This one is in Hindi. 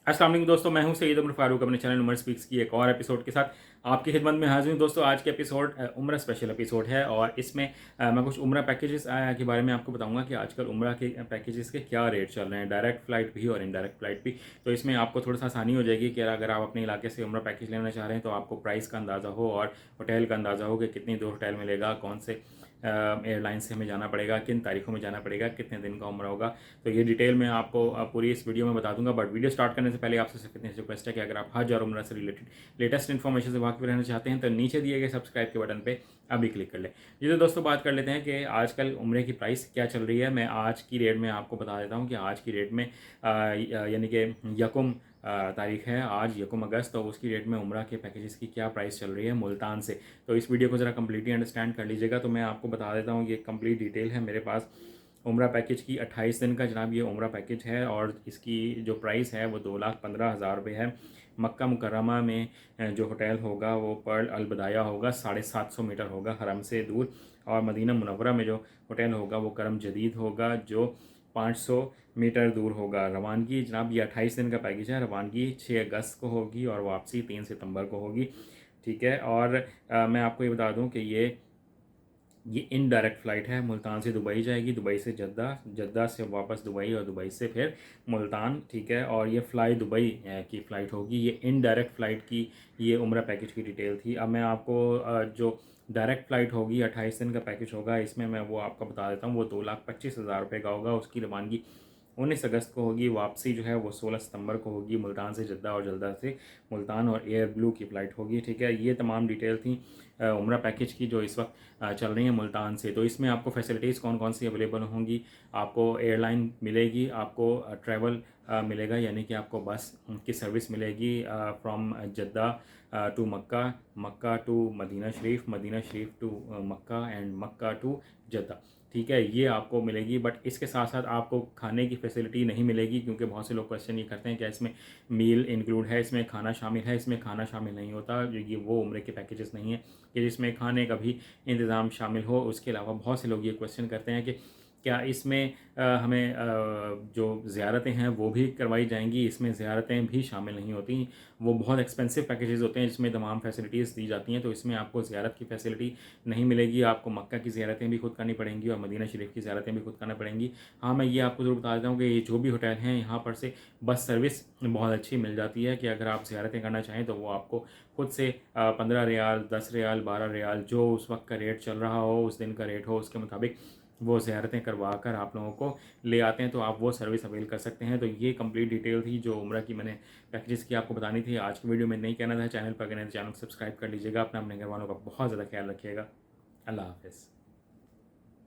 अस्सलाम वालेकुम दोस्तों, मैं हूं सईद उमर फारूक अपने चैनल उमर स्पीक्स की एक और एपिसोड के साथ आपकी खिदमत में हाजिर हूं। दोस्तों आज के एपिसोड उम्रा स्पेशल एपिसोड है और इसमें मैं कुछ उम्रा पैकेजेस के बारे में आपको बताऊंगा कि आजकल उम्रा के पैकेजेस के क्या रेट चल रहे हैं, डायरेक्ट फ़्लाइट भी और इनडायरेक्ट फ़्लाइट भी। तो इसमें आपको थोड़ा सा आसानी हो जाएगी कि अगर आप अपने इलाके से उम्रा पैकेज लेना चाह रहे हैं तो आपको प्राइस का अंदाज़ा हो और होटल का अंदाज़ा हो कि कितनी दूर होटल मिलेगा, कौन से एयरलाइन से हमें जाना पड़ेगा, किन तारीखों में जाना पड़ेगा, कितने दिन का उम्रा होगा। तो ये डिटेल मैं आपको पूरी इस वीडियो में बता दूंगा। बट वीडियो स्टार्ट करने से पहले आपसे सिर्फ इतनी रिक्वेस्ट है कि अगर आप हज और उम्रा से रिलेटेड लेटेस्ट इन्फॉर्मेशन से वाकिफ रहना चाहते हैं तो नीचे दिए गए सब्सक्राइब के बटन पे अभी क्लिक कर लें। जी तो दोस्तों बात कर लेते हैं कि आजकल उम्रे की प्राइस क्या चल रही है। मैं आज की रेट में आपको बता देता हूँ कि आज की रेट में यानी कि यकुम तारीख है आज यकुम अगस्त, तो उसकी डेट में उम्रा के पैकेजेस की क्या प्राइस चल रही है मुल्तान से। तो इस वीडियो को ज़रा कम्प्लीटली अंडरस्टैंड कर लीजिएगा। तो मैं आपको बता देता हूँ, ये कंप्लीट डिटेल है मेरे पास उम्रा पैकेज की। 28 दिन का जनाब ये उम्रा पैकेज है और इसकी जो प्राइस है वो 2,15,000 रुपये है। मक्का मुकर्रमा में जो होटल होगा वो पर्ल अल बदाया होगा, 750 मीटर होगा हरम से दूर। और मदीना मुनव्वरा में जो होटल होगा वो करम जदीद होगा जो 500 मीटर दूर होगा। रवानगी जनाब ये 28 दिन का पैकेज है। रवानगी 6 अगस्त को होगी और वापसी 3 सितंबर को होगी। ठीक है। और मैं आपको ये बता दूं कि ये इनडायरेक्ट फ़्लाइट है। मुल्तान से दुबई जाएगी, दुबई से जद्दा, जद्दा से वापस दुबई और दुबई से फिर मुल्तान। ठीक है। और ये फ़्लाई दुबई की फ़्लाइट होगी। ये इनडायरेक्ट फ़्लाइट की ये उम्रा पैकेज की डिटेल थी। अब मैं आपको जो डायरेक्ट फ़्लाइट होगी 28 दिन का पैकेज होगा, इसमें मैं वो आपको बता देता हूँ। वो 2,25,000 रुपये का होगा। उसकी रवानगी 19 अगस्त को होगी। वापसी जो है वो 16 सितंबर को होगी मुल्तान से जद्दा और जद्दा से मुल्तान, और एयर ब्लू की फ़्लाइट होगी। ठीक है। ये तमाम डिटेल थी उम्रा पैकेज की जो इस वक्त चल रही है मुल्तान से। तो इसमें आपको फैसिलिटीज़ कौन कौन सी अवेलेबल होंगी। आपको एयरलाइन मिलेगी, आपको ट्रैवल मिलेगा यानी कि आपको बस की सर्विस मिलेगी from Jeddah to Mecca, Mecca to Medina Sharif, Medina Sharif to Mecca and Mecca to Jeddah. ठीक है, ये आपको मिलेगी। बट इसके साथ साथ आपको खाने की फैसिलिटी नहीं मिलेगी, क्योंकि बहुत से लोग क्वेश्चन ये करते हैं कि इसमें मील इंक्लूड है, इसमें खाना शामिल है। इसमें खाना शामिल नहीं होता। ये वो उम्रे के पैकेजेस नहीं है कि जिसमें खाने का भी इंतज़ाम शामिल हो। उसके अलावा बहुत से लोग ये क्वेश्चन करते हैं कि क्या इसमें हमें जो ज़ियारतें हैं वो भी करवाई जाएंगी। इसमें ज़ियारतें भी शामिल नहीं होती। वो बहुत एक्सपेंसिव पैकेजेस होते हैं जिसमें तमाम फैसिलिटीज़ दी जाती हैं। तो इसमें आपको ज़ियारत की फैसिलिटी नहीं मिलेगी। आपको मक्का की ज़ियारतें भी खुद करनी पड़ेंगी और मदीना शरीफ की ज़ियारतें भी खुद करना पड़ेंगी। हाँ, मैं ये आपको ज़रूर बता देता हूँ कि ये जो भी होटल हैं यहाँ पर से बस सर्विस बहुत अच्छी मिल जाती है कि अगर आप ज़ियारतें करना चाहें तो वो आपको खुद से 15 रियाल, 10 रियाल, 12 रियाल, जो उस वक्त का रेट चल रहा हो, उस दिन का रेट हो, उसके मुताबिक वो ज़ियारतें करवा कर आप लोगों को ले आते हैं। तो आप वो सर्विस अवेल कर सकते हैं। तो ये कंप्लीट डिटेल थी जो उम्रा की मैंने पैकेजेस की आपको बतानी थी। आज की वीडियो में नहीं कहना था। चैनल पर गए तो चैनल को सब्सक्राइब कर लीजिएगा। अपने घर वालों का बहुत ज़्यादा ख्याल रखिएगा। अल्लाह हाफ़िज़।